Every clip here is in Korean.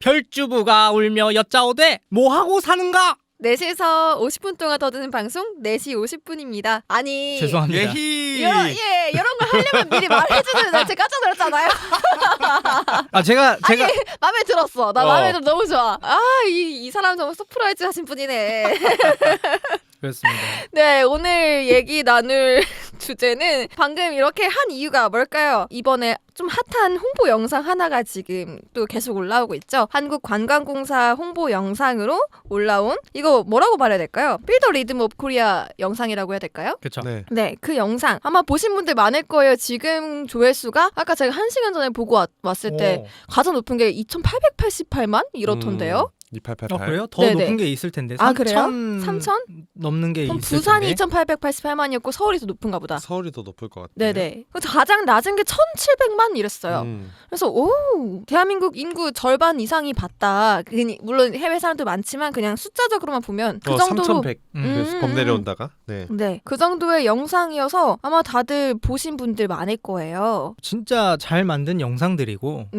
결주부가 울며 여짜오되 뭐하고 사는가? 4시에서 50분 동안 더드는 방송 4시 50분입니다. 아니 죄송합니다. 예히. 이런 걸 하려면 미리 말해주는 나 제가 깜짝 놀랐잖아요. 제가 아니 마음에 들었어. 나 마음에 들어 너무 좋아. 이 사람 정말 서프라이즈 하신 분이네. 그렇습니다. 네, 오늘 얘기 나눌 주제는 방금 이렇게 한 이유가 뭘까요? 이번에 좀 핫한 홍보 영상 하나가 지금 또 계속 올라오고 있죠. 한국관광공사 홍보 영상으로 올라온 이거 뭐라고 말해야 될까요? 빌더 리듬 오브 코리아 영상이라고 해야 될까요? 그렇죠. 네, 그 영상 아마 보신 분들 많을 거예요. 지금 조회수가 아까 제가 1시간 전에 보고 왔을 때 가장 높은 게 2,888만 이렇던데요. 2888. 그래요? 더 네네. 높은 게 있을 텐데. 그래요? 3천? 넘는 게 그럼 있을 부산이 텐데. 2,888만이었고 서울이 더 높은가 보다. 서울이 더 높을 것 같아요. 네네. 가장 낮은 게 1,700만 이랬어요. 그래서 대한민국 인구 절반 이상이 봤다. 물론 해외 사람도 많지만 그냥 숫자적으로만 보면 그 정도로 3,100. 그래서 범 내려온다가. 네, 그 정도의 영상이어서 아마 다들 보신 분들 많을 거예요. 진짜 잘 만든 영상들이고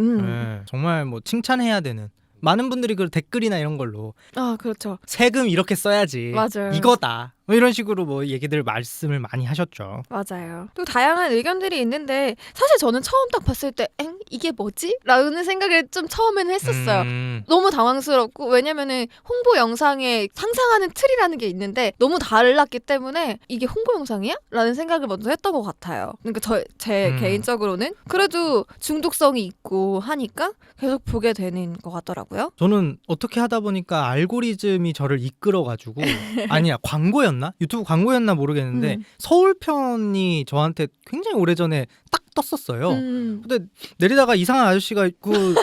정말 뭐 칭찬해야 되는. 많은 분들이 그 댓글이나 이런 걸로 그렇죠. 세금 이렇게 써야지. 맞아요. 이거다. 뭐 이런 식으로 뭐 얘기들 말씀을 많이 하셨죠. 맞아요. 또 다양한 의견들이 있는데 사실 저는 처음 딱 봤을 때 이게 뭐지? 라는 생각을 좀 처음에는 했었어요. 너무 당황스럽고 왜냐면은 홍보 영상에 상상하는 틀이라는 게 있는데 너무 달랐기 때문에 이게 홍보 영상이야? 라는 생각을 먼저 했던 것 같아요. 그러니까 제 개인적으로는 그래도 중독성이 있고 하니까 계속 보게 되는 것 같더라고요. 저는 어떻게 하다 보니까 알고리즘이 저를 이끌어가지고 아니야 광고였나? 유튜브 광고였나 모르겠는데 서울편이 저한테 굉장히 오래전에 딱 떴었어요. 근데 내리다가 이상한 아저씨가 그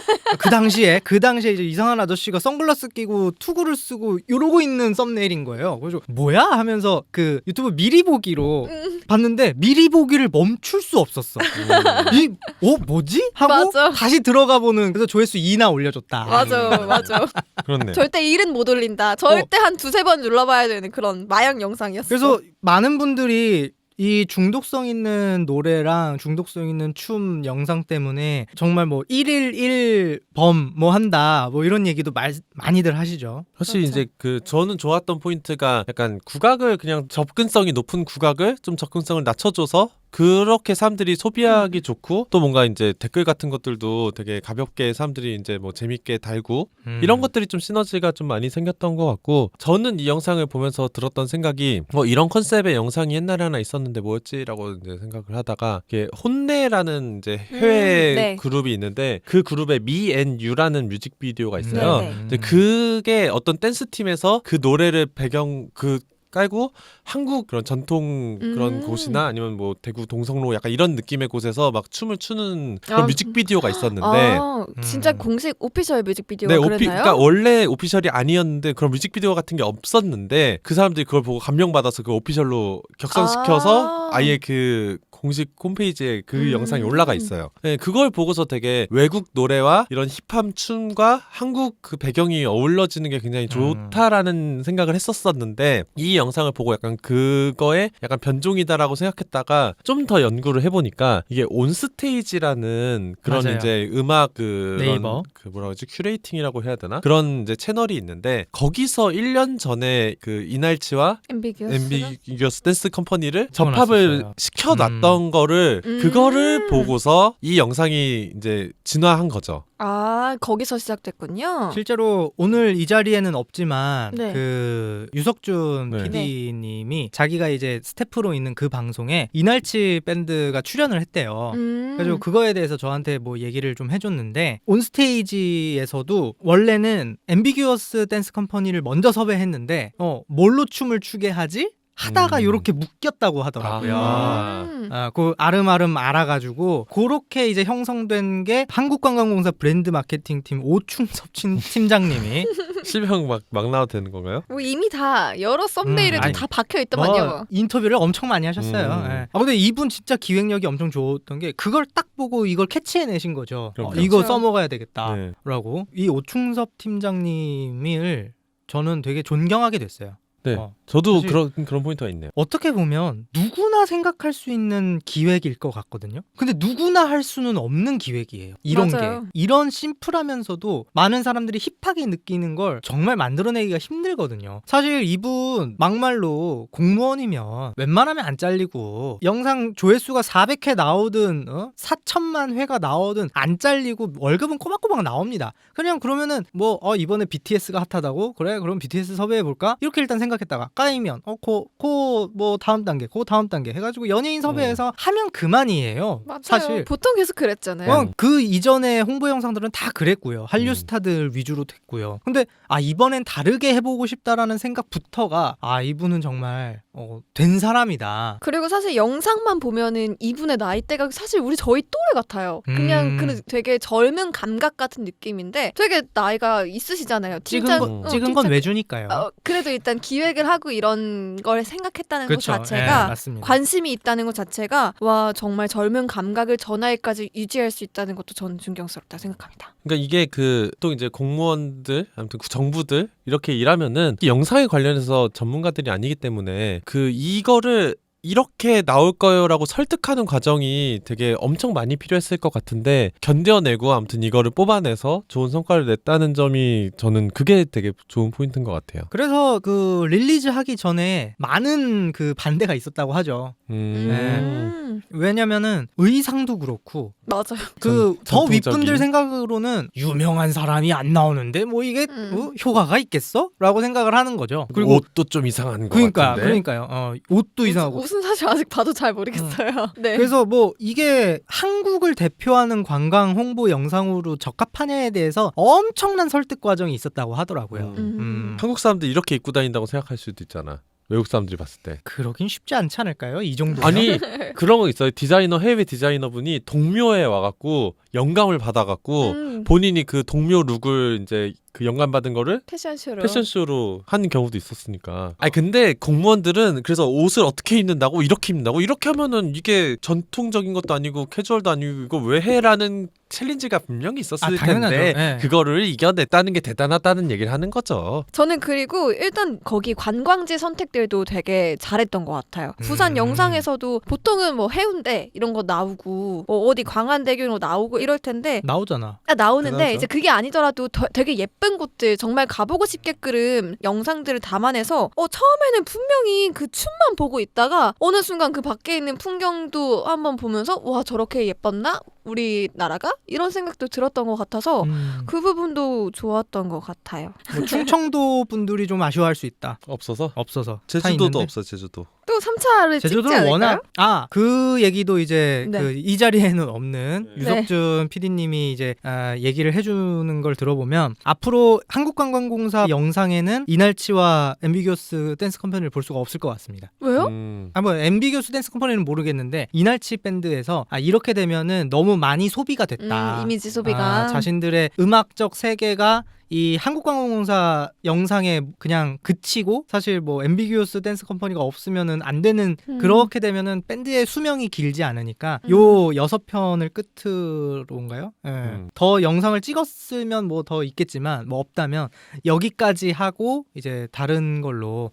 당시에 이제 이상한 아저씨가 선글라스 끼고 투구를 쓰고 이러고 있는 썸네일인 거예요. 그래서 뭐야? 하면서 그 유튜브 미리 보기로 봤는데 미리 보기를 멈출 수 없었어. 뭐지? 하고 맞아. 다시 들어가 보는. 그래서 조회수 2나 올려줬다. 맞아. 그렇네. 절대 1은 못 올린다. 절대 한 2-3번 눌러봐야 되는 그런 마약 영상이었어. 그래서 많은 분들이 이 중독성 있는 노래랑 중독성 있는 춤 영상 때문에 정말 뭐 1일 1범 뭐 한다 뭐 이런 얘기도 많이들 하시죠. 사실 그렇죠. 이제 저는 좋았던 포인트가 약간 국악을 그냥 접근성이 높은 국악을 좀 접근성을 낮춰줘서 그렇게 사람들이 소비하기 좋고 또 뭔가 이제 댓글 같은 것들도 되게 가볍게 사람들이 이제 뭐 재밌게 달고 이런 것들이 좀 시너지가 좀 많이 생겼던 것 같고 저는 이 영상을 보면서 들었던 생각이 뭐 이런 컨셉의 영상이 옛날에 하나 있었는데 뭐였지라고 이제 생각을 하다가 이게 혼내라는 이제 해외 네. 그룹이 있는데 그 그룹의 Me and You라는 뮤직비디오가 있어요. 네. 근데 그게 어떤 댄스 팀에서 그 노래를 배경 깔고 한국 그런 전통 그런 곳이나 아니면 뭐 대구 동성로 약간 이런 느낌의 곳에서 막 춤을 추는 그런 뮤직비디오가 있었는데 진짜 공식 오피셜 뮤직비디오가 네, 그랬나요? 그러니까 원래 오피셜이 아니었는데 그런 뮤직비디오 같은 게 없었는데 그 사람들이 그걸 보고 감명받아서 그 오피셜로 격상시켜서 아예 그 공식 홈페이지에 그 영상이 올라가 있어요. 네, 그걸 보고서 되게 외국 노래와 이런 힙합 춤과 한국 그 배경이 어우러지는 게 굉장히 좋다라는 생각을 했었었는데 이 영상을 보고 약간 그거에 약간 변종이다라고 생각했다가 좀 더 연구를 해보니까 이게 온스테이지라는 그런 맞아요. 이제 음악 네이버 그 뭐라 그러지 큐레이팅이라고 해야 되나 그런 이제 채널이 있는데 거기서 1년 전에 그 이날치와 앰비규어스 댄스 컴퍼니를 접합을 시켜놨던 거를 그거를 보고서 이 영상이 이제 진화한 거죠. 거기서 시작됐군요. 실제로 오늘 이 자리에는 없지만 네. 그 유석준 네. PD님이 자기가 이제 스태프로 있는 그 방송에 이날치 밴드가 출연을 했대요. 그래서 그거에 대해서 저한테 뭐 얘기를 좀 해줬는데 온스테이지에서도 원래는 앰비규어스 댄스 컴퍼니를 먼저 섭외했는데 뭘로 춤을 추게 하지? 하다가 이렇게 묶였다고 하더라고요. 그 아름아름 알아가지고 그렇게 이제 형성된 게 한국관광공사 브랜드 마케팅팀 오충섭 팀장님이 실명 막 나와도 되는 건가요? 뭐 이미 다 여러 썸네일에도 다 박혀 있더만요. 인터뷰를 엄청 많이 하셨어요. 예. 근데 이분 진짜 기획력이 엄청 좋았던 게 그걸 딱 보고 이걸 캐치해내신 거죠. 이거 그렇죠. 써먹어야 되겠다라고. 이 오충섭 팀장님을 저는 되게 존경하게 됐어요. 네. 어. 저도 사실- 그런 포인트가 있네요. 어떻게 보면 누구나 생각할 수 있는 기획일 것 같거든요. 근데 누구나 할 수는 없는 기획이에요. 이런 맞아요. 게. 이런 심플하면서도 많은 사람들이 힙하게 느끼는 걸 정말 만들어내기가 힘들거든요. 사실 이분 막말로 공무원이면 웬만하면 안 잘리고 영상 조회수가 400회 나오든 4천만 회가 나오든 안 잘리고 월급은 꼬박꼬박 나옵니다. 그냥 그러면은 뭐 이번에 BTS가 핫하다고? 그래 그럼 BTS 섭외해볼까? 이렇게 일단 생각했다가 까이면 뭐 다음 단계 해가지고 연예인 섭외해서 하면 그만이에요. 맞아요. 사실 보통 계속 그랬잖아요. 그 이전에 홍보 영상들은 다 그랬고요. 한류 음. 스타들 위주로 됐고요. 근데 이번엔 다르게 해보고 싶다라는 생각부터가 이분은 정말 된 사람이다. 그리고 사실 영상만 보면은 이분의 나이대가 사실 저희 또래 같아요. 그냥 되게 젊은 감각 같은 느낌인데 되게 나이가 있으시잖아요. 찍은 건 왜 주니까요. 그래도 일단 기획을 하고 이런 걸 생각했다는 것 그쵸. 자체가 맞습니다. 관심이 있다는 것 자체가 와 정말 젊은 감각을 저 나이까지 유지할 수 있다는 것도 저는 존경스럽다 생각합니다. 그러니까 이게 또 이제 공무원들 아무튼 정부들 이렇게 일하면은 이 영상에 관련해서 전문가들이 아니기 때문에 이거를 이렇게 나올 거요라고 설득하는 과정이 되게 엄청 많이 필요했을 것 같은데 견뎌내고 아무튼 이거를 뽑아내서 좋은 성과를 냈다는 점이 저는 그게 되게 좋은 포인트인 것 같아요. 그래서 그 릴리즈 하기 전에 많은 그 반대가 있었다고 하죠. 왜냐면은 의상도 그렇고 맞아요. 그 더 전통적인. 윗분들 생각으로는 유명한 사람이 안 나오는데 뭐 이게 효과가 있겠어? 라고 생각을 하는 거죠. 그리고 옷도 좀 이상한 거 같은데. 그러니까요. 옷도 이상하고. 옷은 사실 아직 봐도 잘 모르겠어요. 네. 그래서 뭐 이게 한국을 대표하는 관광 홍보 영상으로 적합하냐에 대해서 엄청난 설득 과정이 있었다고 하더라고요. 한국 사람들 이렇게 입고 다닌다고 생각할 수도 있잖아. 외국 사람들이 봤을 때. 그러긴 쉽지 않지 않을까요? 이 정도. 아니 그런 거 있어요. 해외 디자이너분이 동묘에 와갖고 영감을 받아갖고 본인이 그 동묘 룩을 이제 그 영감 받은 거를 패션쇼로 하는 경우도 있었으니까. 아니 근데 공무원들은 그래서 옷을 어떻게 입는다고 이렇게 하면은 이게 전통적인 것도 아니고 캐주얼도 아니고 이거 왜 해라는 챌린지가 분명히 있었을 당연하죠. 텐데 네. 그거를 이겨냈다는 게 대단하다는 얘기를 하는 거죠. 저는 그리고 일단 거기 관광지 선택들도 되게 잘했던 것 같아요. 부산 영상에서도 보통은 뭐 해운대 이런 거 나오고 뭐 어디 광안대교 이런 거 나오고 이럴 텐데 나오잖아. 나오는데 대단하죠. 이제 그게 아니더라도 되게 예쁜 곳들 정말 가보고 싶게끔 영상들을 담아내서 처음에는 분명히 그 춤만 보고 있다가 어느 순간 그 밖에 있는 풍경도 한번 보면서 와 저렇게 예뻤나? 우리나라가? 이런 생각도 들었던 것 같아서 그 부분도 좋았던 것 같아요. 뭐 충청도 분들이 좀 아쉬워할 수 있다. 없어서? 없어서. 제주도도 없어 제주도. 또 3차를 찍지 제주도는 않을까요? 워낙 그 얘기도 이제 네. 이 자리에는 없는 네. 유석준 PD님이 이제 얘기를 해주는 걸 들어보면 앞으로 한국관광공사 영상에는 이날치와 앰비겨스 댄스 컴퍼니를 볼 수가 없을 것 같습니다. 왜요? 뭐 앰비겨스 댄스 컴퍼니는 모르겠는데 이날치 밴드에서 이렇게 되면은 너무 많이 소비가 됐다. 이미지 소비가. 자신들의 음악적 세계가 이 한국관광공사 영상에 그냥 그치고 사실 뭐 앰비규어스 댄스 컴퍼니가 없으면은 안 되는 그렇게 되면은 밴드의 수명이 길지 않으니까 요 6편을 끝으로인가요? 더 영상을 찍었으면 뭐 더 있겠지만 뭐 없다면 여기까지 하고 이제 다른 걸로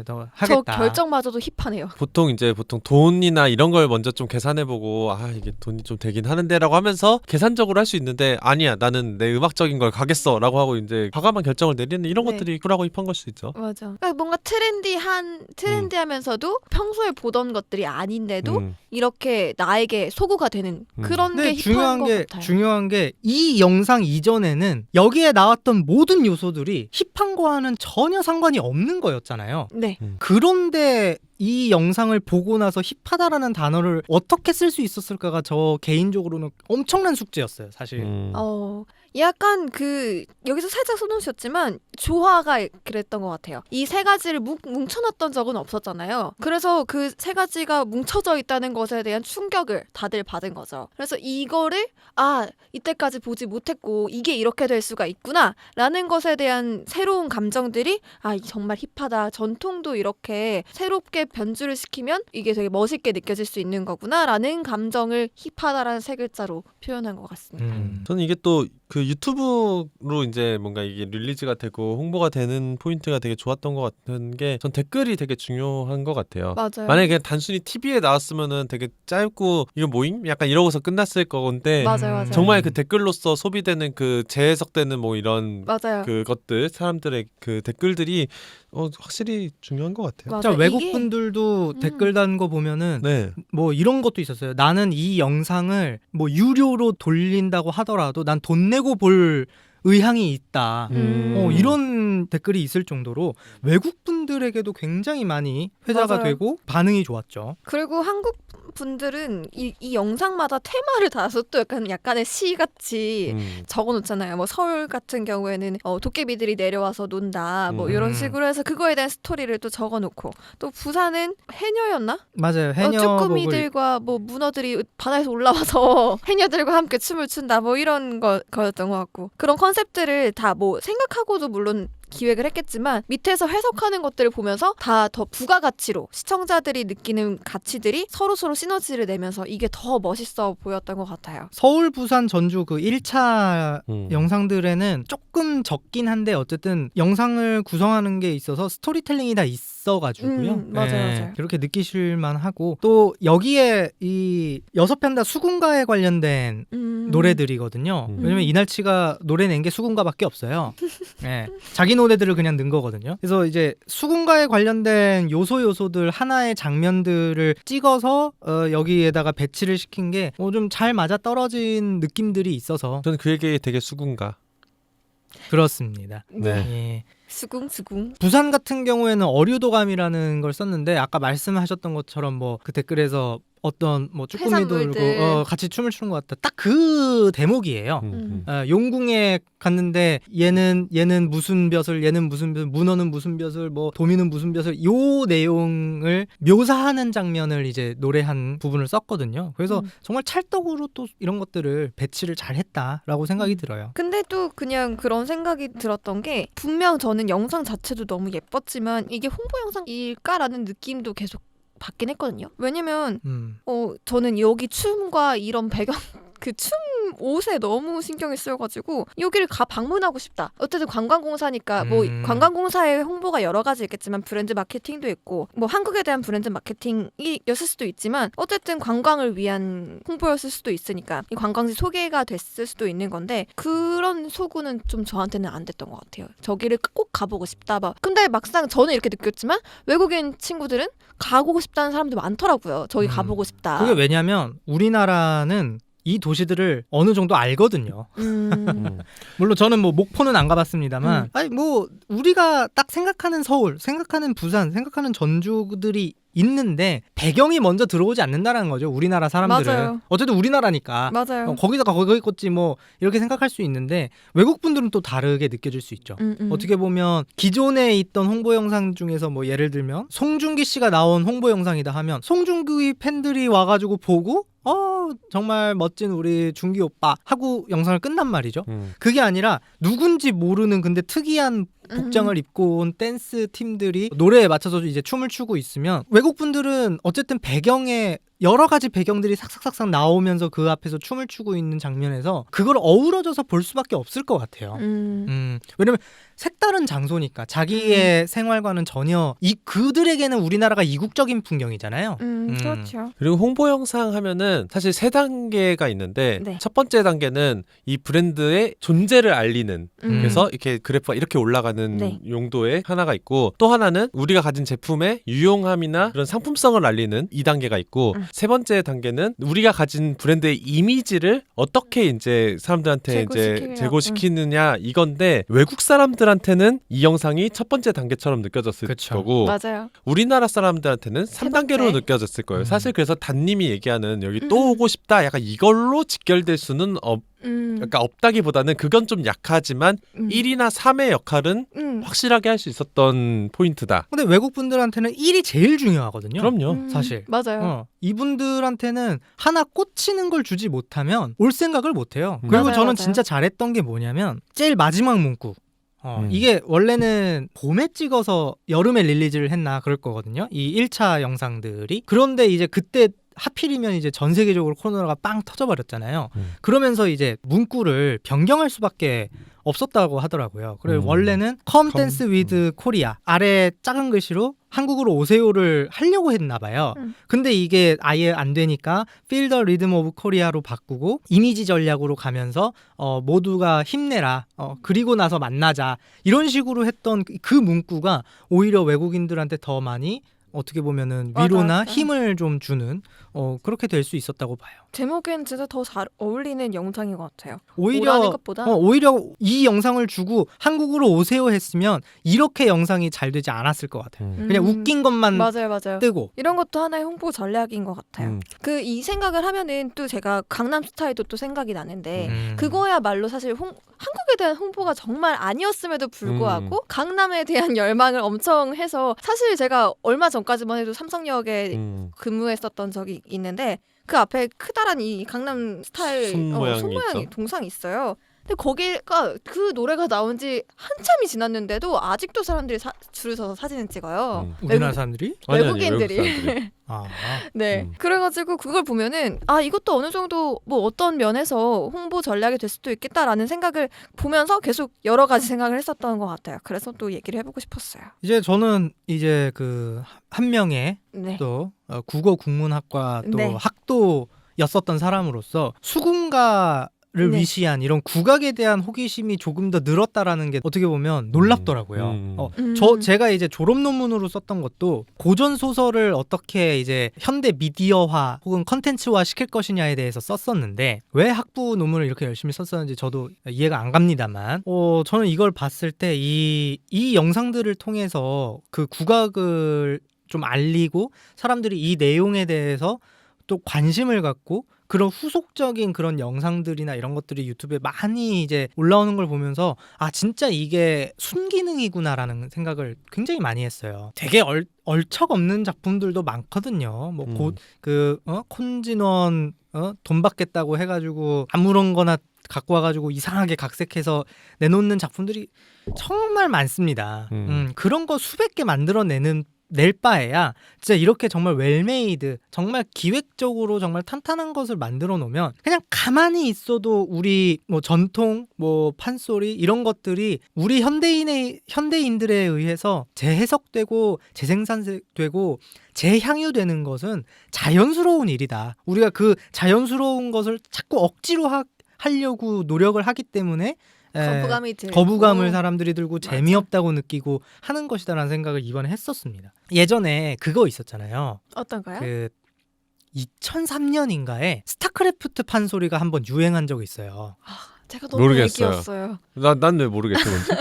더 하겠다. 저 결정마저도 힙하네요. 보통 돈이나 이런 걸 먼저 좀 계산해보고 이게 돈이 좀 되긴 하는데라고 하면서 계산적으로 할 수 있는데 아니야 나는 내 음악적인 걸 가겠어라고 하고 이제 과감한 결정을 내리는 이런 네. 것들이 쿨하고 힙한 걸 수 있죠. 맞아. 그러니까 뭔가 트렌디하면서도 평소에 보던 것들이 아닌데도 이렇게 나에게 소구가 되는 그런 게 근데 힙한 것 같아요. 중요한 게 이 영상 이전에는 여기에 나왔던 모든 요소들이 힙한 거와는 전혀 상관이 없는 거였잖아요. 네. 그런데 이 영상을 보고 나서 힙하다라는 단어를 어떻게 쓸 수 있었을까가 저 개인적으로는 엄청난 숙제였어요, 사실. 약간 여기서 살짝 손놓으셨지만 조화가 그랬던 것 같아요. 이 세 가지를 뭉쳐놨던 적은 없었잖아요. 그래서 그 세 가지가 뭉쳐져 있다는 것에 대한 충격을 다들 받은 거죠. 그래서 이거를 이때까지 보지 못했고 이게 이렇게 될 수가 있구나 라는 것에 대한 새로운 감정들이 정말 힙하다. 전통도 이렇게 새롭게 변주를 시키면 이게 되게 멋있게 느껴질 수 있는 거구나 라는 감정을 힙하다라는 세 글자로 표현한 것 같습니다. 저는 이게 또 그 유튜브로 이제 뭔가 이게 릴리즈가 되고 그리고 홍보가 되는 포인트가 되게 좋았던 것 같은 게 전 댓글이 되게 중요한 것 같아요. 맞아요. 만약에 그냥 단순히 TV에 나왔으면은 되게 짧고 이거 뭐임? 약간 이러고서 끝났을 건데 맞아요. 정말 그 댓글로서 소비되는 그 재해석되는 뭐 이런 맞아요. 그것들 사람들의 그 댓글들이 확실히 중요한 것 같아요. 맞아. 외국 이게- 분들도 댓글 단 거 보면은 네. 뭐 이런 것도 있었어요. 나는 이 영상을 뭐 유료로 돌린다고 하더라도 난 돈 내고 볼 의향이 있다. 이런 댓글이 있을 정도로 외국 분들에게도 굉장히 많이 회자가 맞아요. 되고 반응이 좋았죠. 그리고 한국 분들은 이 영상마다 테마를 달아서 또 약간의 시 같이 적어놓잖아요. 뭐 서울 같은 경우에는 도깨비들이 내려와서 논다. 뭐 이런 식으로 해서 그거에 대한 스토리를 또 적어놓고 또 부산은 해녀였나? 맞아요. 해녀복을 쭈꾸미들과 뭐 문어들이 바다에서 올라와서 해녀들과 함께 춤을 춘다. 뭐 이런 거였던 것 같고 그런 컨셉들을 다 뭐 생각하고도 물론 기획을 했겠지만 밑에서 해석하는 것들을 보면서 다 더 부가가치로 시청자들이 느끼는 가치들이 서로서로 시너지를 내면서 이게 더 멋있어 보였던 것 같아요. 서울, 부산, 전주 그 1차 음. 영상들에는 조금 적긴 한데 어쨌든 영상을 구성하는 게 있어서 스토리텔링이 다 있어가지고요. 맞아요. 그렇게 느끼실 만하고 또 여기에 이 6편 다 수군가에 관련된 노래들이거든요. 왜냐면 이날치가 노래 낸 게 수군가밖에 없어요. 네. 자기 노래들을 그냥 넣은 거거든요. 그래서 이제 수군가에 관련된 요소들 하나의 장면들을 찍어서 여기에다가 배치를 시킨 게 좀 잘 맞아 떨어진 느낌들이 있어서 저는 그 얘기 되게 수군가. 그렇습니다. 네. 예. 수궁. 부산 같은 경우에는 어류도감이라는 걸 썼는데 아까 말씀하셨던 것처럼 뭐 그 댓글에서 어떤 뭐 쭈꾸미도 해산물들. 그러고 같이 춤을 추는 것 같다. 딱 그 대목이에요. 용궁에 갔는데 얘는 무슨 벼슬, 얘는 무슨 벼슬, 문어는 무슨 벼슬, 뭐 도미는 무슨 벼슬, 요 내용을 묘사하는 장면을 이제 노래한 부분을 썼거든요. 그래서 정말 찰떡으로 또 이런 것들을 배치를 잘했다라고 생각이 들어요. 근데 또 그냥 그런 생각이 들었던 게 분명 저는 영상 자체도 너무 예뻤지만 이게 홍보 영상일까라는 느낌도 계속 받긴 했거든요. 왜냐면 저는 여기 춤과 이런 배경 그 춤 옷에 너무 신경이 쓰여가지고 여기를 방문하고 싶다. 어쨌든 관광공사니까 뭐 관광공사의 홍보가 여러 가지 있겠지만 브랜드 마케팅도 있고 뭐 한국에 대한 브랜드 마케팅이었을 수도 있지만 어쨌든 관광을 위한 홍보였을 수도 있으니까 이 관광지 소개가 됐을 수도 있는 건데 그런 소구는 좀 저한테는 안 됐던 것 같아요. 저기를 꼭 가보고 싶다. 근데 막상 저는 이렇게 느꼈지만 외국인 친구들은 가보고 싶다는 사람도 많더라고요. 저기 가보고 싶다. 그게 왜냐면 우리나라는 이 도시들을 어느 정도 알거든요. 물론 저는 뭐 목포는 안 가봤습니다만 아니 뭐 우리가 딱 생각하는 서울, 생각하는 부산, 생각하는 전주들이 있는데 배경이 먼저 들어오지 않는다라는 거죠. 우리나라 사람들은. 맞아요. 어쨌든 우리나라니까. 맞아요. 거기다가 거기 있겠지 뭐 이렇게 생각할 수 있는데 외국 분들은 또 다르게 느껴질 수 있죠. 어떻게 보면 기존에 있던 홍보 영상 중에서 뭐 예를 들면 송중기 씨가 나온 홍보 영상이다 하면 송중기 팬들이 와가지고 보고 정말 멋진 우리 중기 오빠 하고 영상을 끝난 말이죠. 그게 아니라 누군지 모르는 근데 특이한 복장을 입고 온 댄스 팀들이 노래에 맞춰서 이제 춤을 추고 있으면 외국 분들은 어쨌든 배경에 여러 가지 배경들이 삭삭삭삭 나오면서 그 앞에서 춤을 추고 있는 장면에서 그걸 어우러져서 볼 수밖에 없을 것 같아요. 왜냐면 색다른 장소니까 자기의 생활과는 전혀 그들에게는 우리나라가 이국적인 풍경이잖아요. 그렇죠. 그리고 홍보 영상 하면은 사실 3단계가 있는데 네. 첫 번째 단계는 이 브랜드의 존재를 알리는 그래서 이렇게 그래프가 이렇게 올라가는 네. 용도의 하나가 있고 또 하나는 우리가 가진 제품의 유용함이나 그런 상품성을 알리는 2단계가 있고 세 번째 단계는 우리가 가진 브랜드의 이미지를 어떻게 이제 사람들한테 이제 제고시키느냐 이건데 외국 사람들한테는 이 영상이 첫 번째 단계처럼 느껴졌을 그쵸. 거고 맞아요. 우리나라 사람들한테는 3단계로 번째. 느껴졌을 거예요. 사실 그래서 단님이 얘기하는 여기 또 오고 싶다 약간 이걸로 직결될 수는 그러니까 없다기보다는 그건 좀 약하지만 1이나 3의 역할은 확실하게 할 수 있었던 포인트다. 근데 외국 분들한테는 1이 제일 중요하거든요. 그럼요. 사실. 맞아요. 이분들한테는 하나 꽂히는 걸 주지 못하면 올 생각을 못해요. 그리고 맞아요, 저는 맞아요. 진짜 잘했던 게 뭐냐면 제일 마지막 문구. 이게 원래는 봄에 찍어서 여름에 릴리즈를 했나 그럴 거거든요. 이 1차 영상들이. 그런데 이제 그때 하필이면 이제 전 세계적으로 코로나가 빵 터져버렸잖아요. 그러면서 이제 문구를 변경할 수밖에 없었다고 하더라고요. 그리고 음. 원래는 Come Dance with Korea 아래 작은 글씨로 한국으로 오세요를 하려고 했나 봐요. 근데 이게 아예 안 되니까 Feel the Rhythm of Korea로 바꾸고 이미지 전략으로 가면서 모두가 힘내라. 그리고 나서 만나자. 이런 식으로 했던 그 문구가 오히려 외국인들한테 더 많이 어떻게 보면은 위로나 맞아. 힘을 좀 주는 그렇게 될 수 있었다고 봐요. 제목엔 진짜 더 잘 어울리는 영상인 것 같아요. 오히려 오라는 것보다 오히려 이 영상을 주고 한국으로 오세요 했으면 이렇게 영상이 잘 되지 않았을 것 같아요. 그냥 웃긴 것만 맞아요. 뜨고. 이런 것도 하나의 홍보 전략인 것 같아요. 음. 그 이 생각을 하면은 또 제가 강남 스타일도 또 생각이 나는데 음. 그거야말로 사실 한국에 대한 홍보가 정말 아니었음에도 불구하고 강남에 대한 열망을 엄청 해서 사실 제가 얼마 전까지만 해도 삼성역에 근무했었던 적이 있는데 그 앞에 크다란 이 강남 스타일 손 모양이 있죠. 동상이 있어요. 근데 거기가 그 노래가 나온 지 한참이 지났는데도 아직도 사람들이 줄을 서서 사진을 찍어요. 우리나라 사람들이? 외국인들이. 외국 사람들이. 네. 그래가지고 그걸 보면은 이것도 어느 정도 뭐 어떤 면에서 홍보 전략이 될 수도 있겠다라는 생각을 보면서 계속 여러 가지 생각을 했었던 것 같아요. 그래서 또 얘기를 해보고 싶었어요. 이제 저는 이제 그 한 명의 네. 또 국어 국문학과 또 네. 학도였었던 사람으로서 수군가를 네. 위시한 이런 국악에 대한 호기심이 조금 더 늘었다라는 게 어떻게 보면 놀랍더라고요. 제가 이제 졸업 논문으로 썼던 것도 고전 소설을 어떻게 이제 현대 미디어화 혹은 컨텐츠화 시킬 것이냐에 대해서 썼었는데 왜 학부 논문을 이렇게 열심히 썼었는지 저도 이해가 안 갑니다만 저는 이걸 봤을 때 이 영상들을 통해서 그 국악을 좀 알리고 사람들이 이 내용에 대해서 또 관심을 갖고 그런 후속적인 그런 영상들이나 이런 것들이 유튜브에 많이 이제 올라오는 걸 보면서 진짜 이게 순기능이구나라는 생각을 굉장히 많이 했어요. 되게 얼척없는 작품들도 많거든요. 뭐 곧 콘진원 돈 받겠다고 해가지고 아무런 거나 갖고 와가지고 이상하게 각색해서 내놓는 작품들이 정말 많습니다. 그런 거 수백 개 낼 바에야 진짜 이렇게 정말 웰메이드 정말 기획적으로 정말 탄탄한 것을 만들어 놓으면 그냥 가만히 있어도 우리 뭐 전통 뭐 판소리 이런 것들이 우리 현대인들에 의해서 재해석되고 재생산되고 재향유되는 것은 자연스러운 일이다. 우리가 그 자연스러운 것을 자꾸 억지로 하려고 노력을 하기 때문에 거부감을 사람들이 들고 재미없다고 느끼고 하는 것이다라는 생각을 이번에 했었습니다. 예전에 그거 있었잖아요. 어떤가요? 그 2003년인가에 스타크래프트 판소리가 한번 유행한 적이 있어요. 제가 너무 모르겠어요. 애기였어요. 난 왜 모르겠죠, 뭔지.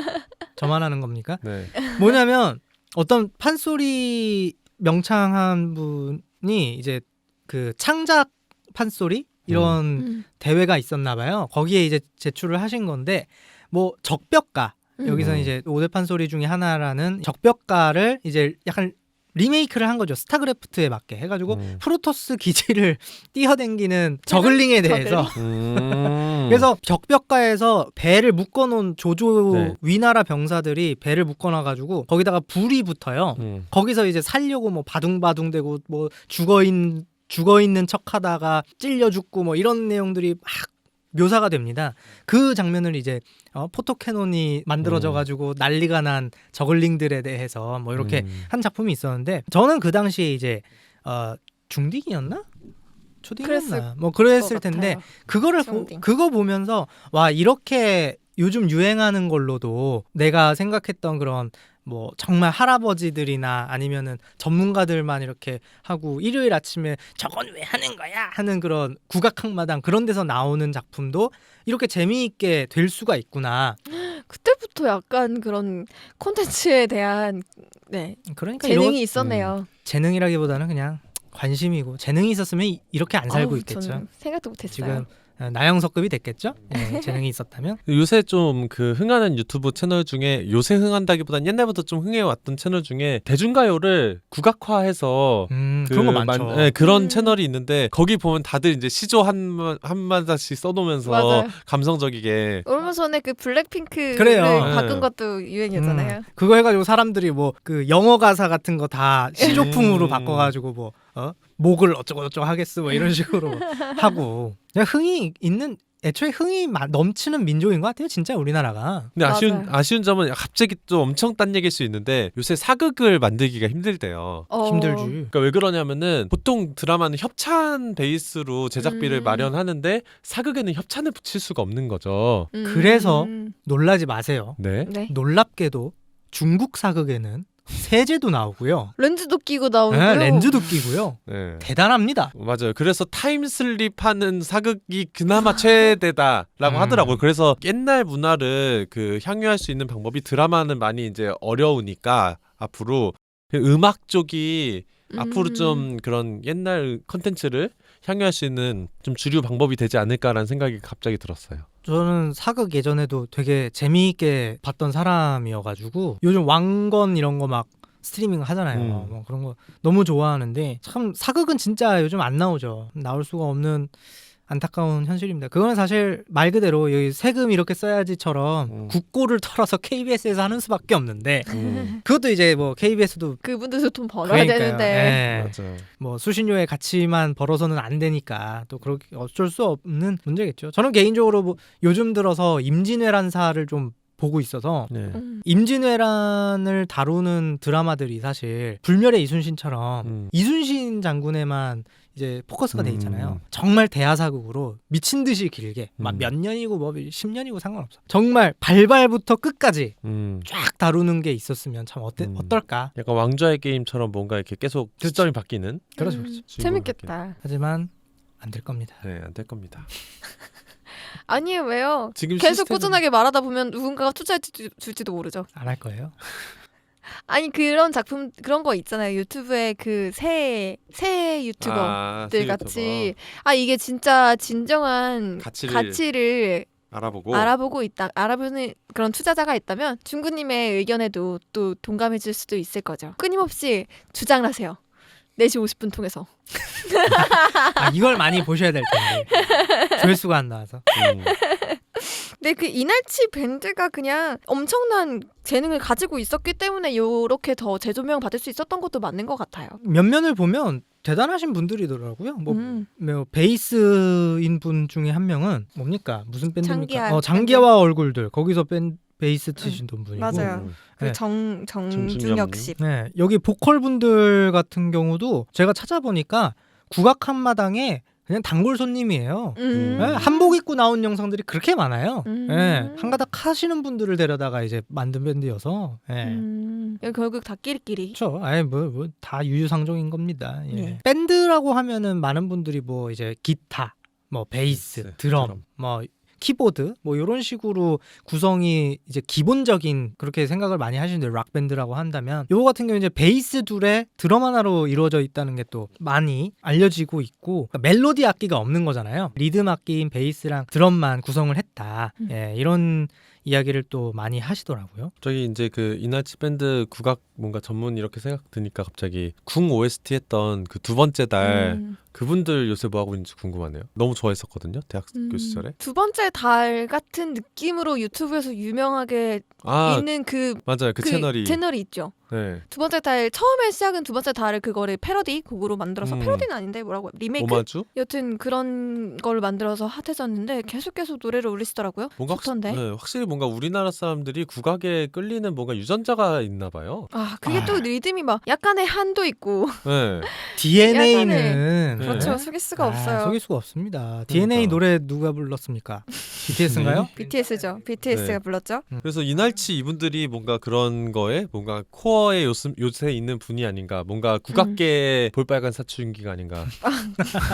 저만 하는 겁니까? 네. 뭐냐면 어떤 판소리 명창한 분이 이제 그 창작 판소리 이런 대회가 있었나 봐요. 거기에 이제 제출을 하신 건데 뭐 적벽가 여기서는 이제 5대 판소리 중에 하나라는 적벽가를 이제 약간 리메이크를 한 거죠. 스타크래프트에 맞게 해가지고 프로토스 기지를 뛰어댕기는 저글링에 대해서 그래서 적벽가에서 배를 묶어놓은 조조 위나라 병사들이 배를 묶어놔가지고 거기다가 불이 붙어요. 거기서 이제 살려고 뭐 바둥바둥대고 뭐 죽어있는 척하다가 찔려 죽고 뭐 이런 내용들이 막 묘사가 됩니다. 그 장면을 이제 포토캐논이 만들어져가지고 난리가 난 저글링들에 대해서 뭐 이렇게 한 작품이 있었는데 저는 그 당시에 이제 중딩이었나? 초딩이었나? 뭐 그랬을 텐데 그거 보면서 와 이렇게 요즘 유행하는 걸로도 내가 생각했던 그런 뭐 정말 할아버지들이나 아니면은 전문가들만 이렇게 하고 일요일 아침에 저건 왜 하는 거야 하는 그런 국악학마당 그런 데서 나오는 작품도 이렇게 재미있게 될 수가 있구나. 그때부터 약간 그런 콘텐츠에 대한 그러니까 재능이 있었네요. 재능이라기보다는 그냥 관심이고 재능이 있었으면 이렇게 안 살고 있겠죠. 생각도 못했어요. 지금 나영석급이 됐겠죠? 재능이 있었다면. 요새 좀 그 흥하는 유튜브 채널 중에 요새 흥한다기보단 옛날부터 좀 흥해왔던 채널 중에 대중가요를 국악화해서 그런 거 많죠. 그런 채널이 있는데 거기 보면 다들 이제 시조 한마디씩 써놓으면서 맞아요. 감성적이게 얼마 전에 그 블랙핑크를 그래요. 바꾼 것도 유행이었잖아요. 그거 해가지고 사람들이 뭐 그 영어 가사 같은 거 다 시조풍으로 바꿔가지고 뭐 목을 어쩌고 저쩌고 하겠어 뭐 이런 식으로 하고 그냥 흥이 있는 애초에 흥이 넘치는 민족인 것 같아요. 진짜 우리나라가. 근데 맞아요. 아쉬운 점은 갑자기 또 엄청 딴 얘기일 수 있는데 요새 사극을 만들기가 힘들대요. 힘들지. 그러니까 왜 그러냐면은 보통 드라마는 협찬 베이스로 제작비를 마련하는데 사극에는 협찬을 붙일 수가 없는 거죠. 그래서 놀라지 마세요. 네. 네. 놀랍게도 중국 사극에는 세제도 나오고요. 렌즈도 끼고 나오고요. 네, 렌즈도 끼고요. 네. 대단합니다. 맞아요. 그래서 타임슬립하는 사극이 그나마 최대다라고 하더라고요. 그래서 옛날 문화를 그 향유할 수 있는 방법이 드라마는 많이 이제 어려우니까 앞으로 음악 쪽이 앞으로 좀 그런 옛날 컨텐츠를 향유할 수 있는 좀 주류 방법이 되지 않을까라는 생각이 갑자기 들었어요. 저는 사극 예전에도 되게 재미있게 봤던 사람이어가지고 요즘 왕건 이런 거 막 스트리밍 하잖아요. 뭐 그런 거 너무 좋아하는데 참 사극은 진짜 요즘 안 나오죠. 나올 수가 없는 안타까운 현실입니다. 그거는 사실 말 그대로 여기 세금 이렇게 써야지처럼 국고를 털어서 KBS에서 하는 수밖에 없는데 그것도 이제 뭐 KBS도 그분들도 돈 벌어야 되는데. 네. 맞아요. 뭐 수신료의 가치만 벌어서는 안 되니까 또 그렇게 어쩔 수 없는 문제겠죠. 저는 개인적으로 뭐 요즘 들어서 임진왜란사를 좀 보고 있어서 네. 임진왜란을 다루는 드라마들이 사실 불멸의 이순신처럼 이순신 장군에만 이제 포커스가 돼 있잖아요. 정말 대하사극으로 미친 듯이 길게 막 몇 년이고 뭐 10년이고 상관없어. 정말 발발부터 끝까지 쫙 다루는 게 있었으면 참 어떨까? 약간 왕좌의 게임처럼 뭔가 이렇게 계속 시점이 바뀌는. 그렇죠, 그렇죠. 재밌겠다. 하지만 안 될 겁니다. 네, 안 될 겁니다. 아니에요, 왜요? 지금 계속 시스템은- 꾸준하게 말하다 보면 누군가가 투자해 줄지도 모르죠. 안 할 거예요. 아니 그런 작품 그런 거 있잖아요. 유튜브에 그 새 유튜버들 같이 이게 진짜 진정한 가치를 알아보는 그런 투자자가 있다면 중구님의 의견에도 또 동감해줄 수도 있을 거죠. 끊임없이 주장을 하세요. 4시 50분 통해서. 이걸 많이 보셔야 될 텐데 조회수가 안 나와서. 근데 그 이날치 밴드가 그냥 엄청난 재능을 가지고 있었기 때문에 이렇게 더 재조명 받을 수 있었던 것도 맞는 것 같아요. 면면을 보면 대단하신 분들이더라고요. 뭐 베이스인 분 중에 한 명은 뭡니까? 무슨 밴드입니까? 장기하와 얼굴들 거기서 베이스 치시던 분이고. 맞아요. 네. 정준혁 씨. 네, 여기 보컬 분들 같은 경우도 제가 찾아보니까 국악 한마당에 그냥 단골 손님이에요. 네, 한복 입고 나온 영상들이 그렇게 많아요. 네, 한가닥 하시는 분들을 데려다가 이제 만든 밴드여서. 네. 결국 다 끼리끼리. 그렇죠. 뭐 다 유유상종인 겁니다. 예. 네. 밴드라고 하면은 많은 분들이 뭐 이제 기타, 뭐 베이스, 드럼, 뭐 키보드 뭐 이런 식으로 구성이 이제 기본적인 그렇게 생각을 많이 하시는데 락 밴드라고 한다면 요거 같은 경우 이제 베이스 둘에 드럼 하나로 이루어져 있다는 게 또 많이 알려지고 있고 그러니까 멜로디 악기가 없는 거잖아요. 리듬 악기인 베이스랑 드럼만 구성을 했다. 예, 이런 이야기를 또 많이 하시더라고요. 저기 이제 그 이날치 밴드 국악 뭔가 전문 이렇게 생각 드니까 갑자기 궁 OST 했던 그 두 번째 달 그분들 요새 뭐 하고 있는지 궁금하네요. 너무 좋아했었거든요. 대학교 시절에. 두 번째 달 같은 느낌으로 유튜브에서 유명하게 있는 맞아요. 그 채널이 있죠. 네. 두 번째 달 처음에 시작은 두 번째 달을 그거를 패러디 곡으로 만들어서 패러디는 아닌데 뭐라고 리메이크? 오마주? 여튼 그런 걸 만들어서 핫해졌는데 계속 노래를 올리시더라고요. 뭔가 좋던데. 확실히 뭔가 우리나라 사람들이 국악에 끌리는 뭔가 유전자가 있나 봐요. 그게 또 리듬이 막 약간의 한도 있고 네. DNA는 그렇죠. 속일 수가 없어요. 속일 수가 없습니다. DNA 노래 누가 불렀습니까? BTS인가요? BTS죠. BTS가 불렀죠. 그래서 이날치 이분들이 뭔가 그런 거에 뭔가 코어에 요새 있는 분이 아닌가. 뭔가 국악계의 볼빨간 사춘기가 아닌가.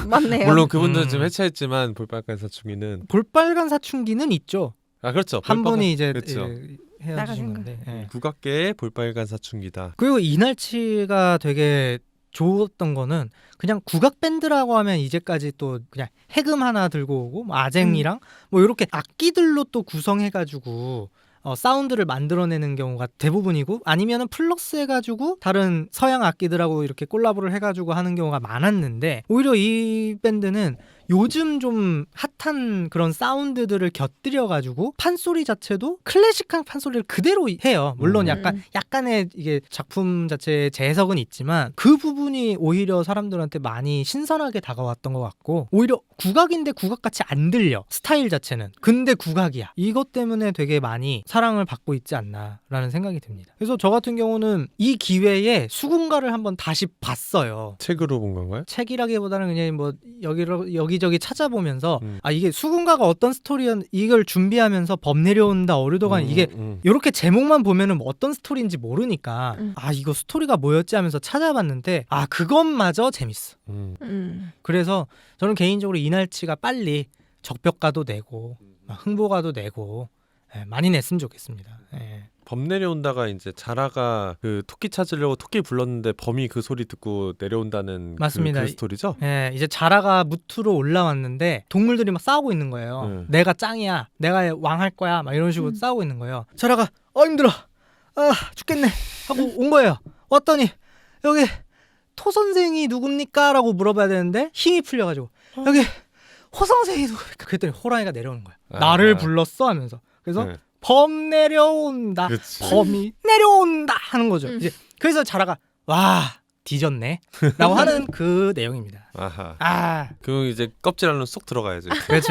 맞네요. 물론 그분들은 좀 해체했지만 볼빨간 사춘기는 볼빨간 사춘기는 있죠. 그렇죠. 한 분이 이제 그렇죠. 헤어지신 건데. 국악계의 볼빨간 사춘기다. 그리고 이날치가 되게 좋았던 거는 그냥 국악 밴드라고 하면 이제까지 또 그냥 해금 하나 들고 오고 뭐 아쟁이랑 뭐 이렇게 악기들로 또 구성해가지고 사운드를 만들어내는 경우가 대부분이고 아니면은 플러스 해가지고 다른 서양 악기들하고 이렇게 콜라보를 해가지고 하는 경우가 많았는데 오히려 이 밴드는 요즘 좀 핫한 그런 사운드들을 곁들여가지고 판소리 자체도 클래식한 판소리를 그대로 해요. 물론 약간의 이게 작품 자체의 재해석은 있지만 그 부분이 오히려 사람들한테 많이 신선하게 다가왔던 것 같고 오히려 국악인데 국악같이 안 들려 스타일 자체는. 근데 국악이야. 이것 때문에 되게 많이 사랑을 받고 있지 않나라는 생각이 듭니다. 그래서 저 같은 경우는 이 기회에 수군가를 한번 다시 봤어요. 책으로 본 건가요? 책이라기보다는 그냥 뭐 여기저기 찾아보면서 아 이게 수군가가 어떤 스토리였 이걸 준비하면서 범 내려온다 어류도간 이게 이렇게 제목만 보면은 뭐 어떤 스토리인지 모르니까 아 이거 스토리가 뭐였지 하면서 찾아봤는데 아 그것마저 재밌어. 그래서 저는 개인적으로 이날치가 빨리 적벽가도 내고 흥보가도 내고 많이 냈으면 좋겠습니다. 범 내려온다가 이제 자라가 그 토끼 찾으려고 토끼 불렀는데 범이 그 소리 듣고 내려온다는 맞습니다. 그 스토리죠? 이제 자라가 무트로 올라왔는데 동물들이 막 싸우고 있는 거예요. 내가 짱이야, 내가 왕할 거야, 막 이런 식으로 싸우고 있는 거예요. 자라가 힘들어, 죽겠네 하고 온 거예요. 왔더니 여기 토 선생이 누굽니까? 라고 물어봐야 되는데 힘이 풀려가지고 여기 호 선생이 누굽니까? 그랬더니 호랑이가 내려오는 거야. 나를 불렀어 하면서. 그래서 범 내려온다. 그치. 범이 내려온다 하는 거죠. 이제 그래서 자라가 와 뒤졌네 라고 하는 그 내용입니다. 아하. 그럼 이제 껍질 안으로 쏙 들어가야지. 그렇죠.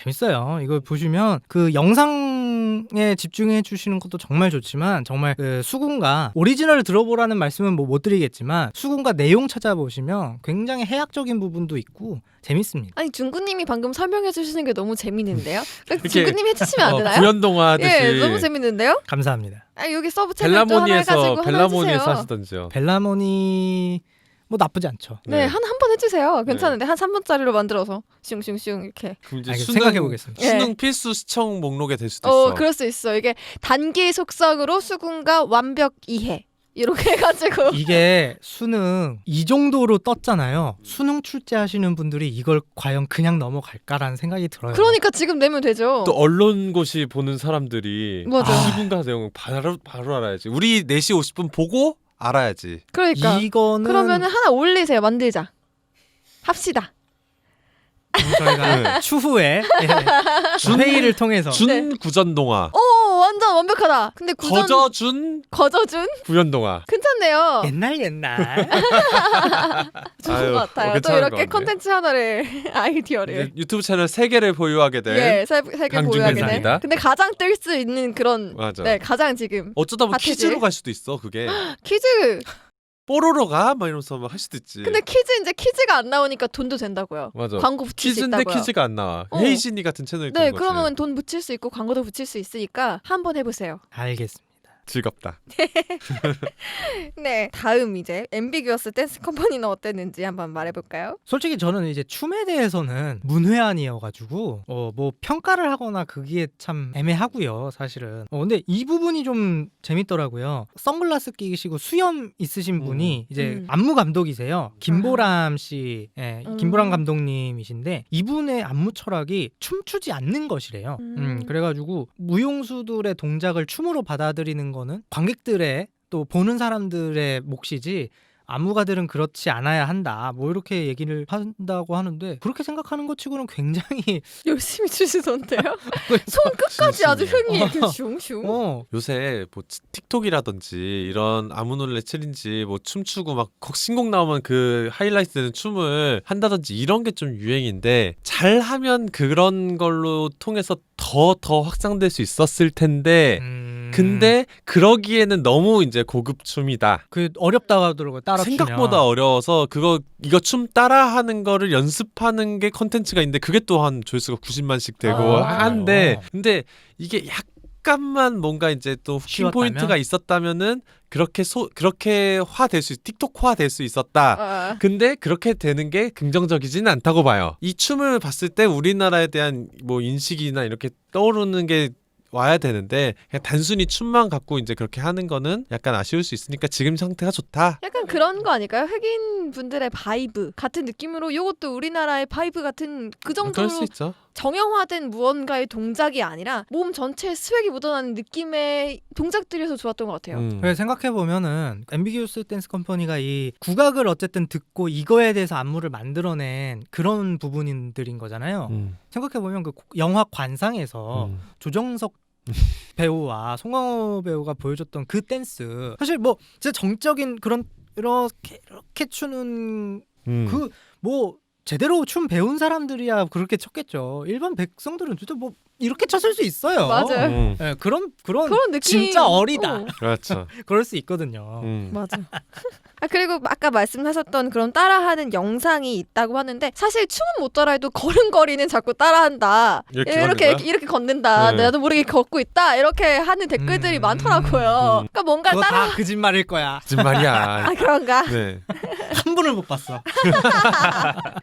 재밌어요. 이거 보시면 그 영상에 집중해 주시는 것도 정말 좋지만 정말 그 수군가 오리지널을 들어보라는 말씀은 뭐 못 드리겠지만 수군가 내용 찾아보시면 굉장히 해학적인 부분도 있고 재밌습니다. 아니 중구님이 방금 설명해 주시는 게 너무 재밌는데요. 중구님 해주시면 안 되나요? 구연동화 하듯이. 너무 재밌는데요. 감사합니다. 여기 서브 채널 또 하나 해가지고 벨라모니에서 하시던지요. 벨라모니 뭐 나쁘지 않죠. 한 번 해주세요. 괜찮은데 한 3분짜리로 만들어서 슝슝슝 이렇게. 그럼 이제 생각해 보겠습니다. 수능 필수 시청 목록에 될 수도 있어. 그럴 수 있어. 이게 단기 속성으로 수군가 완벽 이해. 이렇게 해가지고 이게 수능 이 정도로 떴잖아요. 수능 출제하시는 분들이 이걸 과연 그냥 넘어갈까라는 생각이 들어요. 그러니까 지금 내면 되죠. 또 언론고시 보는 사람들이 수군가 내용을 바로 알아야지. 우리 4시 50분 보고 알아야지. 그러니까 이거는 그러면은 하나 올리세요. 만들자. 합시다. 저희가 추후에 회의를 통해서 구전동화. 완전 완벽하다. 근데 거저준 구연동화. 괜찮네요. 옛날 좋은 것 같아요. 또 이렇게 콘텐츠 하나를 아이디어를 유튜브 채널 3개를 보유하게 된 3개 보유하게 된. 근데 가장 뜰 수 있는 그런 가장 지금 어쩌다 보면 퀴즈로 갈 수도 있어. 그게 퀴즈 뽀로로가 막 이러면서 막 할 수도 있지. 근데 퀴즈가 안 나오니까 돈도 된다고요. 맞아. 광고 붙일 수 있다고요. 퀴즈인데 퀴즈가 안 나와. 헤이진이 같은 채널이 네, 그러면 돈 붙일 수 있고 광고도 붙일 수 있으니까 한번 해보세요. 알겠습니다. 즐겁다. 네, 다음 이제 앰비규어스 댄스 컴퍼니는 어땠는지 한번 말해볼까요? 솔직히 저는 이제 춤에 대해서는 문외한이어가지고 뭐 평가를 하거나 그게 참 애매하고요, 사실은. 근데 이 부분이 좀 재밌더라고요. 선글라스 끼시고 수염 있으신 분이 이제 안무 감독이세요. 김보람 씨, 김보람 감독님이신데 이분의 안무 철학이 춤추지 않는 것이래요. 그래가지고 무용수들의 동작을 춤으로 받아들이는 거는 관객들의 또 보는 사람들의 몫이지 안무가들은 그렇지 않아야 한다. 뭐 이렇게 얘기를 한다고 하는데 그렇게 생각하는 것 치고는 굉장히 열심히 추시던데요? 손 끝까지 아주 흥이 이렇게 슝슝. 요새 뭐 틱톡이라든지 이런 아무놀레 챌린지 뭐 춤추고 막 신곡 나오면 그 하이라이트 되는 춤을 한다든지 이런 게 좀 유행인데 잘하면 그런 걸로 통해서 더 확장될 수 있었을 텐데 근데 그러기에는 너무 이제 고급 춤이다. 그 어렵다고 하더라고요. 따라 생각보다 어려워서 이거 춤 따라하는 거를 연습하는 게 컨텐츠가 있는데 그게 또한 조회수가 90만씩 되고 한데 근데 이게 약간만 뭔가 이제 또 후킹 포인트가 있었다면은 그렇게 화될 수 틱톡화 될 수 있었다. 근데 그렇게 되는 게 긍정적이지는 않다고 봐요. 이 춤을 봤을 때 우리나라에 대한 뭐 인식이나 이렇게 떠오르는 게 와야 되는데 그냥 단순히 춤만 갖고 이제 그렇게 하는 거는 약간 아쉬울 수 있으니까 지금 상태가 좋다. 약간 그런 거 아닐까요? 흑인 분들의 바이브 같은 느낌으로 이것도 우리나라의 바이브 같은 그 정도로 그럴 수 있죠. 정형화된 무언가의 동작이 아니라 몸 전체에 스웩이 묻어나는 느낌의 동작들이어서 좋았던 것 같아요. 그래서 생각해보면은 앰비기우스 댄스 컴퍼니가 이 국악을 어쨌든 듣고 이거에 대해서 안무를 만들어낸 그런 부분들인 거잖아요. 생각해보면 그 영화 관상에서 조정석 배우와 송강호 배우가 보여줬던 그 댄스 사실 뭐 진짜 정적인 그런 이렇게 추는 그 뭐 제대로 춤 배운 사람들이야 그렇게 췄겠죠. 일반 백성들은 진짜 뭐 이렇게 췄을 수 있어요. 맞아요. 네, 그런 느낌. 진짜 어리다. 그렇죠. 그럴 수 있거든요. 맞아. 그리고 아까 말씀하셨던 그런 따라하는 영상이 있다고 하는데 사실 춤은 못 따라해도 걸음걸이는 자꾸 따라한다. 이렇게 걷는다. 네. 나도 모르게 걷고 있다. 이렇게 하는 댓글들이 많더라고요. 그러니까 뭔가 그거 따라. 다 거짓말일 거야. 거짓말이야. 아 그런가? 네. 한 분을 못 봤어.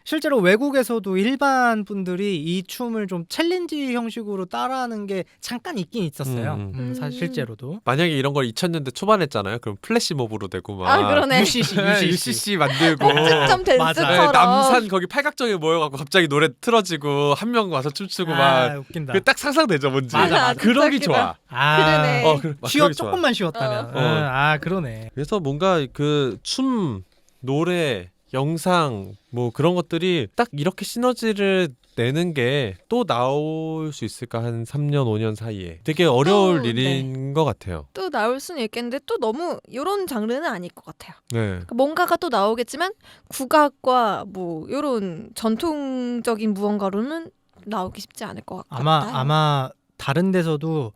실제로 외국에서도 일반 분들이 이 춤을 좀 챌린지 형식으로 따라하는 게 잠깐 있긴 있었어요. 사실 실제로도. 만약에 이런 걸 2000년대 초반 했잖아요. 그럼 플래시몹으로 되고 막 아 그러네. UCC 만들고 특점 댄스처럼. 네, 남산 거기 팔각정에 모여갖고 갑자기 노래 틀어지고 한 명 와서 춤추고 막 웃긴다. 그 딱 상상되죠 뭔지. 맞아. 그러기 좋아. 그러네. 쉬워 조금만 쉬웠다면. 그러네. 그래서 뭔가 그 춤, 노래, 영상 뭐 그런 것들이 딱 이렇게 시너지를 내는 게 또 나올 수 있을까 한 3년 5년 사이에 되게 어려울 일인 것 같아요. 또 나올 수는 있겠는데 또 너무 이런 장르는 아닐 것 같아요. 네. 그러니까 뭔가가 또 나오겠지만 국악과 뭐 이런 전통적인 무언가로는 나오기 쉽지 않을 것 같아요. 아마 다른 데서도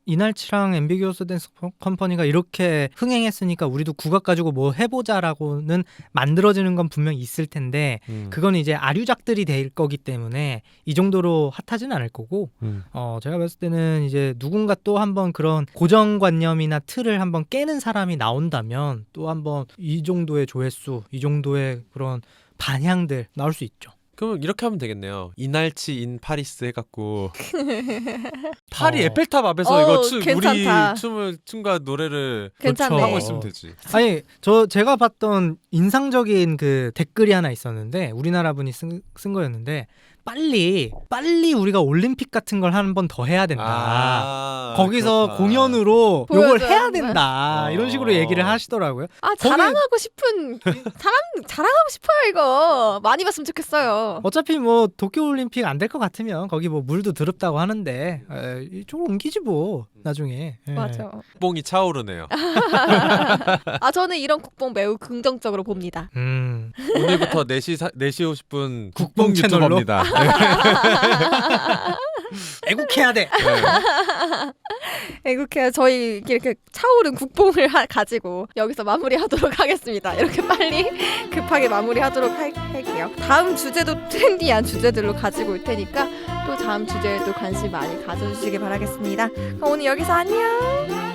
이날치랑 앰비기우스 댄스 컴퍼니가 이렇게 흥행했으니까 우리도 국악 가지고 뭐 해보자라고는 만들어지는 건 분명히 있을 텐데 그건 이제 아류작들이 될 거기 때문에 이 정도로 핫하진 않을 거고 제가 봤을 때는 이제 누군가 또 한번 그런 고정관념이나 틀을 한번 깨는 사람이 나온다면 또 한번 이 정도의 조회수, 이 정도의 그런 반향들 나올 수 있죠. 그럼 이렇게 하면 되겠네요. 이날치 인 파리스 해갖고 파리 에펠탑 앞에서 이거 우리 춤과 노래를 괜찮네. 하고 있으면 되지. 아니 제가 봤던 인상적인 그 댓글이 하나 있었는데 우리나라 분이 쓴 거였는데 빨리 우리가 올림픽 같은 걸 한 번 더 해야 된다. 거기서 그렇다. 공연으로 보여줘야 요걸 해야 된다. 된다. 이런 식으로 얘기를 하시더라고요. 자랑하고 싶은 자랑하고 싶어요 이거. 많이 봤으면 좋겠어요. 어차피 뭐 도쿄올림픽 안 될 것 같으면 거기 뭐 물도 더럽다고 하는데 이쪽으로 옮기지 뭐 나중에. 맞아. 국뽕이 차오르네요. 저는 이런 국뽕 매우 긍정적으로 봅니다. 오늘부터 4시 50분 국뽕 채널로? 유튜버입니다. 애국해야 돼. 애국해야 저희 이렇게 차오른 국뽕을 가지고 여기서 마무리하도록 하겠습니다. 이렇게 빨리 급하게 마무리하도록 할게요. 다음 주제도 트렌디한 주제들로 가지고 올 테니까 또 다음 주제에도 관심 많이 가져주시길 바라겠습니다. 그럼 오늘 여기서 안녕.